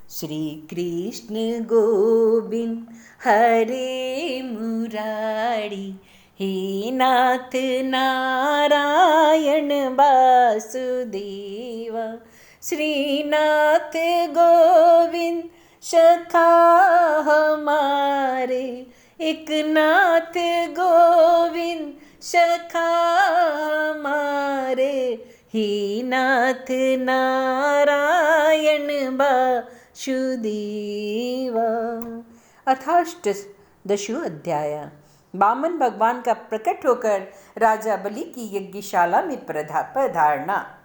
श्री कृष्ण गोविंद हरे मुरारी, हे नाथ नारायण वासुदेव। श्रीनाथ गोविंद सखा हमारे, एक नाथ गोविंद सखा हमारे, हे नाथ नारायण वासुदेव। अथाष्टदशो अध्याय। वामन भगवान का प्रकट होकर राजा बलि की यज्ञशाला में पधारना।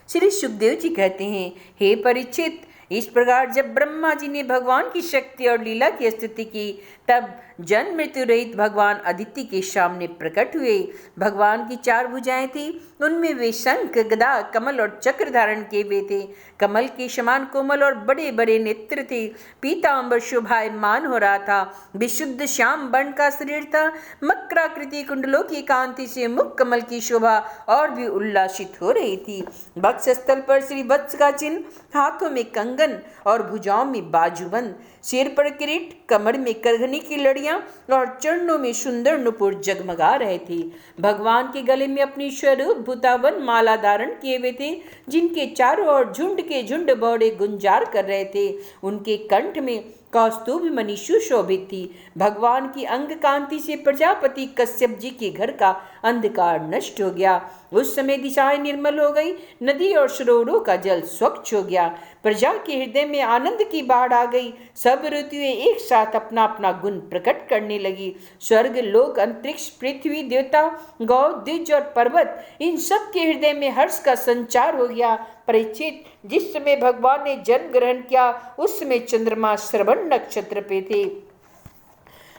श्री सुखदेव जी कहते हैं, हे परीक्षित, इस प्रकार जब ब्रह्मा जी ने भगवान की शक्ति और लीला की स्तुति की, तब जन्म मृत्यु रहित भगवान अदिति के सामने प्रकट हुए। भगवान की 4 भुजाएं थी, उनमें वे शंख, गदा, कमल और चक्र धारण किए हुए थे। कमल के समान कोमल और बड़े बड़े नेत्र थे। पीतांबर शोभायमान हो रहा था। विशुद्ध श्याम वर्ण का शरीर था। मकराकृति कुंडलों की कांति से मुख कमल की शोभा और भी उल्लासित हो रही थी। वक्षस्थल पर श्री वत्स का चिन्ह, हाथों में कंगन और भुजाओं में बाजूबंद, सिर पर किरीट, कमर में करघनी की लड़ियां और चरणों में सुंदर नुपुर जगमगा रहे थे। भगवान के गले में अपनी स्वरूप भूतावन माला धारण किए हुए थे, जिनके चारों ओर झुंड के झुंड बौड़े गुंजार कर रहे थे। उनके कंठ में कौस्तुभ मणि सुशोभित थी। भगवान की अंग कांति से प्रजापति कश्यप जी के घर का अंधकार नष्ट हो गया। उस समय दिशाएं निर्मल हो गई, नदी और सरोवरों का जल स्वच्छ हो गया। प्रजा के हृदय में आनंद की बाढ़ आ गई। सब ऋतुएं एक साथ अपना अपना गुण प्रकट करने लगी। स्वर्ग, लोक, अंतरिक्ष, पृथ्वी, देवता, गौ, द्विज और पर्वत, इन सब के हृदय में हर्ष का संचार हो गया। परीक्षित, जिस समय भगवान ने जन्म ग्रहण किया, उस समय चंद्रमा श्रवण नक्षत्र पे थे।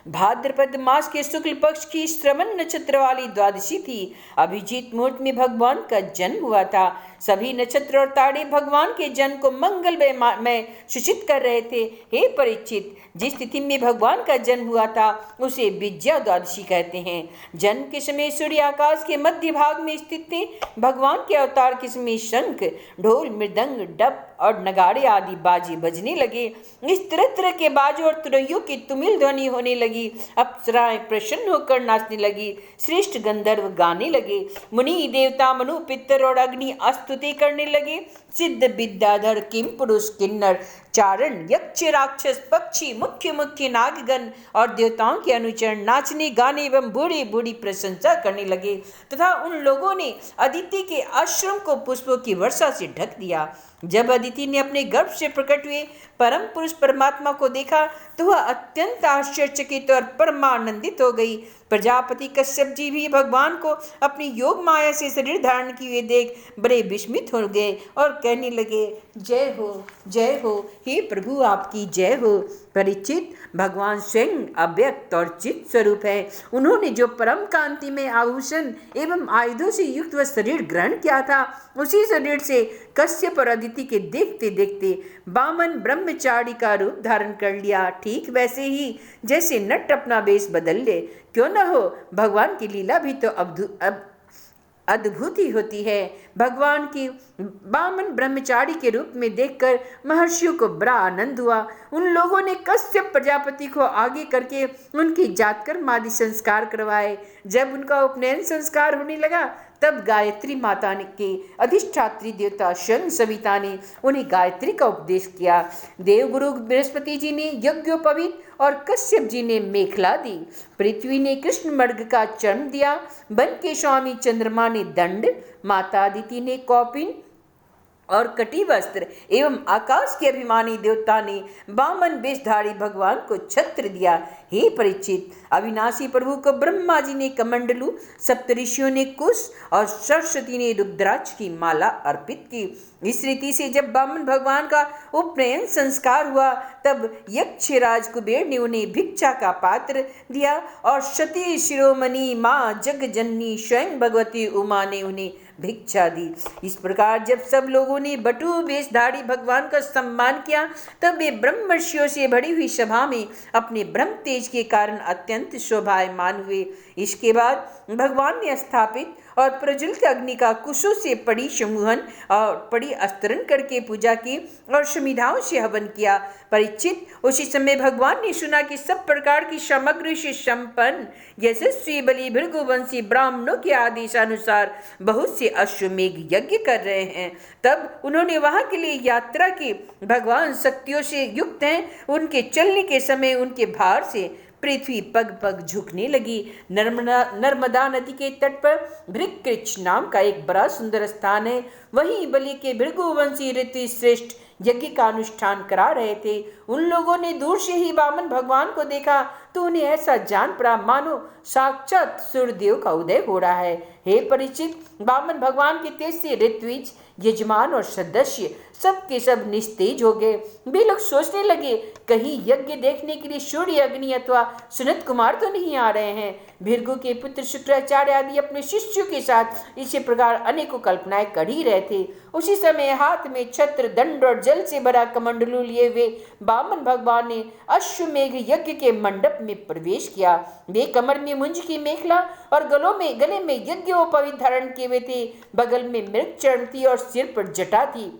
भाद्रपद मास के शुक्ल पक्ष की श्रवण नक्षत्र वाली द्वादशी थी। अभिजीत मुहूर्त में भगवान का जन्म हुआ था। सभी नक्षत्र और तारे भगवान के जन्म को मंगलमय में सूचित कर रहे थे। हे परीक्षित, जिस तिथि में भगवान का जन्म हुआ था, उसे विजया द्वादशी कहते हैं। जन्म के समय सूर्य आकाश के मध्य भाग में स्थित थे। भगवान के अवतार के समय शंख, ढोल, मृदंग, डप और नगाड़े आदि बाजे बजने लगे। इस तरह तरह के बाजों और तुरैयों की तुमिल ध्वनि होने लगी। अप्सराएं प्रसन्न होकर नाचने लगी। श्रेष्ठ गंधर्व गाने लगे। मुनि, देवता, मनु, पितर और अग्नि स्तुति करने लगे। सिद्ध, विद्याधर, किम पुरुष, किन्नर, चारण, यक्ष, राक्षस, पक्षी, मुख्य मुख्य नागगण और देवताओं के अनुचरण नाचने, गाने एवं बूढ़ी बूढ़ी प्रशंसा करने लगे तथा उन लोगों ने अदिति के आश्रम को पुष्पों की वर्षा से ढक दिया। जब अदिति ने अपने गर्भ से प्रकट हुए परम पुरुष परमात्मा को देखा, तो वह अत्यंत आश्चर्यचकित और परमानंदित हो गई। प्रजापति कश्यप जी भी भगवान को अपनी योग माया से शरीर धारण किए देख बड़े विस्मित हो गए और कहने लगे, जय हो, हे प्रभु, आपकी जय हो। परीक्षित, भगवान स्वयं अव्यक्त और चित स्वरूप है। उन्होंने जो परम कांति में आभूषण एवं आयुधों से युक्त वह शरीर ग्रहण किया था, उसी शरीर से कश्यप और अदिति के देखते देखते वामन ब्रह्मचारी का रूप धारण कर लिया। ठीक वैसे ही जैसे नट अपना वेश बदल ले। क्यों न हो, भगवान की लीला भी तो अद्भुत ही होती है। भगवान की वामन ब्रह्मचारी के रूप में देखकर महर्षियों को बड़ा आनंद हुआ। उन लोगों ने कश्यप प्रजापति को आगे करके उनकी जातकर्म आदि संस्कार करवाए। जब उनका उपनयन संस्कार होने लगा, तब गायत्री माता के अधिष्ठात्री देवता स्वयं सविता ने उन्हें गायत्री का उपदेश किया। देवगुरु बृहस्पति जी ने यज्ञोपवीत और कश्यप जी ने मेखला दी। पृथ्वी ने कृष्ण मृग का चर्म दिया। वन के स्वामी चंद्रमा ने दंड, माता अदिति ने कौपिन और कटी वस्त्र एवं आकाश के अभिमानी देवता ने वामन वेशधारी भगवान को छत्र दिया। हे परीक्षित, अविनाशी प्रभु को ब्रह्मा जी ने कमंडलू, सप्तऋषियों ने कुश और सरस्वती ने रुद्राक्ष की माला अर्पित की। इस रीति से जब वामन भगवान का उपनयन संस्कार हुआ, तब यक्षराज कुबेर ने उन्हें भिक्षा का पात्र दिया और सती शिरोमणि माँ जगजननी स्वयं भगवती उमा ने उन्हें भिक्षा दी। इस प्रकार जब सब लोगों ने बटु वेशधारी भगवान का सम्मान किया, तब वे ब्रह्मर्षियों से भरी हुई सभा में अपने ब्रह्म तेज के कारण अत्यंत शोभायमान हुए। इसके बाद भगवान ने स्थापित और प्रज्वलित अग्नि का कुशों से पड़ी समूहन और पड़ी अस्तरण करके पूजा की और समिधाओं से हवन किया। परीक्षित, उसी समय भगवान ने सुना कि सब प्रकार की सामग्री से संपन्न यशस्वी बलि भृगुवंशी ब्राह्मणों के आदेशानुसार बहुत से अश्वमेघ यज्ञ कर रहे हैं। तब उन्होंने वहां के लिए यात्रा की। भगवान शक्तियों से युक्त हैं। उनके चलने के समय उनके भार से पृथ्वी पग पग झुकने लगी। नर्मदा नदी के तट पर भृगकृच नाम का एक बड़ा सुंदर स्थान है। वहीं बलि के भृगुवंशी ऋतु श्रेष्ठ यज्ञ का अनुष्ठान करा रहे थे। उन लोगों ने दूर से ही वामन भगवान को देखा तो उन्हें ऐसा जान पड़ा मानो साक्षात सूर्यदेव का उदय हो रहा है। हे परीक्षित, वामन भगवान के तेज से ऋत्विज, यजमान और सदस्य सब के सब निस्तेज हो गए। वे लोग सोचने लगे कहीं यज्ञ देखने के लिए सूर्य, अग्नि अथवा सुनत कुमार तो नहीं आ रहे हैं। भृगु के पुत्र शुक्राचार्य आदि अपने शिष्यों के साथ इसी प्रकार अनेकों कल्पनाएं कर ही रहे थे। उसी समय हाथ में छत्र, दंड और जल से भरा कमंडलू लिए हुए वामन भगवान ने अश्वमेघ यज्ञ के मंडप में प्रवेश किया। वे कमर में मुंज की मेखला और गले में यज्ञोपवीत धारण किए हुए थे। बगल में मृग चरण थी और सिर पर जटा थी।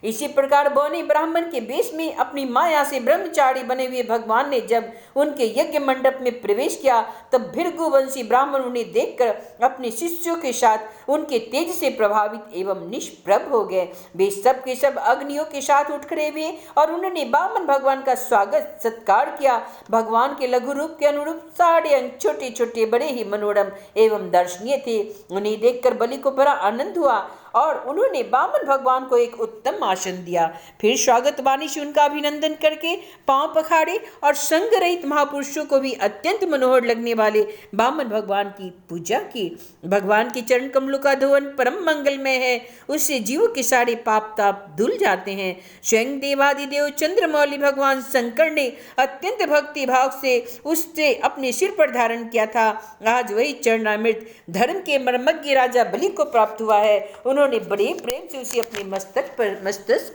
इसी प्रकार बौने ब्राह्मण के वेश में अपनी माया से ब्रह्मचारी बने हुए भगवान ने जब उनके यज्ञ मंडप में प्रवेश किया तब भृगुवंशी ब्राह्मण उन्हें देखकर अपने शिष्यों के साथ उनके तेज से प्रभावित एवं निष्प्रभ हो गए। वे सब के सब अग्नियों के साथ उठ खड़े हुए और उन्होंने वामन भगवान का स्वागत सत्कार किया। भगवान के लघु रूप के अनुरूप सारे अंग छोटे छोटे बड़े ही मनोरम एवं दर्शनीय थे। उन्हें देखकर बलि को बड़ा आनंद हुआ और उन्होंने वामन भगवान को एक उत्तम आसन दिया। फिर स्वागत वाणी से उनका अभिनंदन करके पांव पखाड़े और संग रहित महापुरुषों को भी अत्यंत मनोहर लगने वाले वामन भगवान की पूजा की। भगवान के चरण कमलों का धोवन परम मंगलमय है। उससे जीवों के सारे पाप ताप धुल जाते हैं। स्वयं देवादिदेव चंद्रमौली भगवान शंकर ने अत्यंत भक्ति भाव से उससे अपने सिर पर धारण किया था। आज वही चरणामृत धर्म के मर्मज्ञ राजा बलि को प्राप्त हुआ है। उन्होंने बड़े प्रेम से उसे अपने मस्तक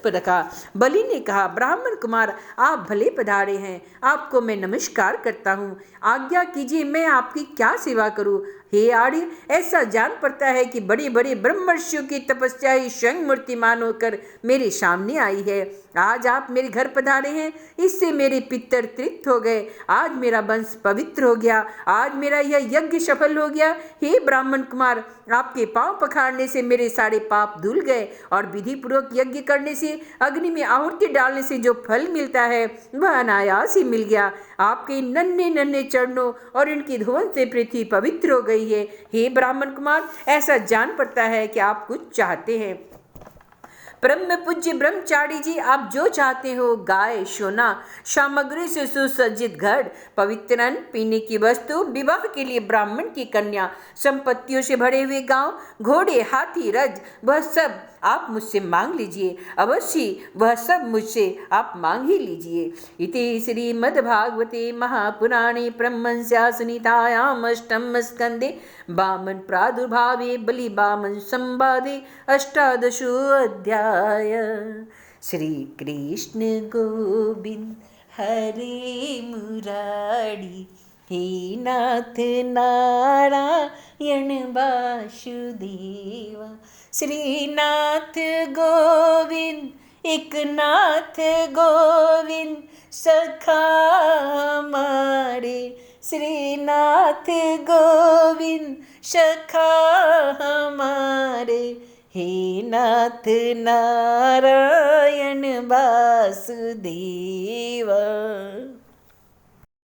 पर रखा। बलि ने कहा, ब्राह्मण कुमार, आप भले पधारे हैं। आपको मैं नमस्कार करता हूँ। आज्ञा कीजिए, मैं आपकी क्या सेवा करूँ। हे आर्य, ऐसा जान पड़ता है कि बड़े बड़े ब्रह्मर्षियों की तपस्या ही स्वयं मूर्तिमान होकर मेरे सामने आई है। आज आप मेरे घर पधारे हैं, इससे मेरे पितर तृप्त हो गए। आज मेरा वंश पवित्र हो गया। आज मेरा यह यज्ञ सफल हो गया। हे ब्राह्मण कुमार, आपके पांव पखाड़ने से मेरे सारे पाप धुल गए और विधि पूर्वक यज्ञ करने से, अग्नि में आहुति डालने से जो फल मिलता है वह अनायास ही मिल गया। आपके नन्हे नन्हे चरणों और इनकी धुवन से पृथ्वी पवित्र हो गई है। हे ब्राह्मण कुमार, ऐसा जान पड़ता है कि आप कुछ चाहते हैं। परम पूज्य ब्रह्मचारी जी, आप जो चाहते हो, गाय, सोना, सामग्री से सुसज्जित घर, पवित्र अन्न, पीने की वस्तु, विवाह के लिए ब्राह्मण की कन्या, संपत्तियों से भरे हुए गांव, घोड़े, हाथी, रज, वह सब आप मुझसे मांग लीजिए। अवश्य वह सब मुझसे आप मांग ही लीजिए। इति श्रीमद्भागवते महापुराणे ब्रह्मण्यसंहितायाम् अष्टम स्कंदे वामन प्रादुर्भावे बलि वामन संवादे अष्टादशो अध्याय। श्री कृष्ण गोविंद हरे मुरारी, हे नाथ नारायण वासुदेवा। श्रीनाथ गोविंद एक नाथ गोविंद सखा हमारे। श्रीनाथ गोविंद सखा हमारे, हे नाथ नारायण वासुदेवा।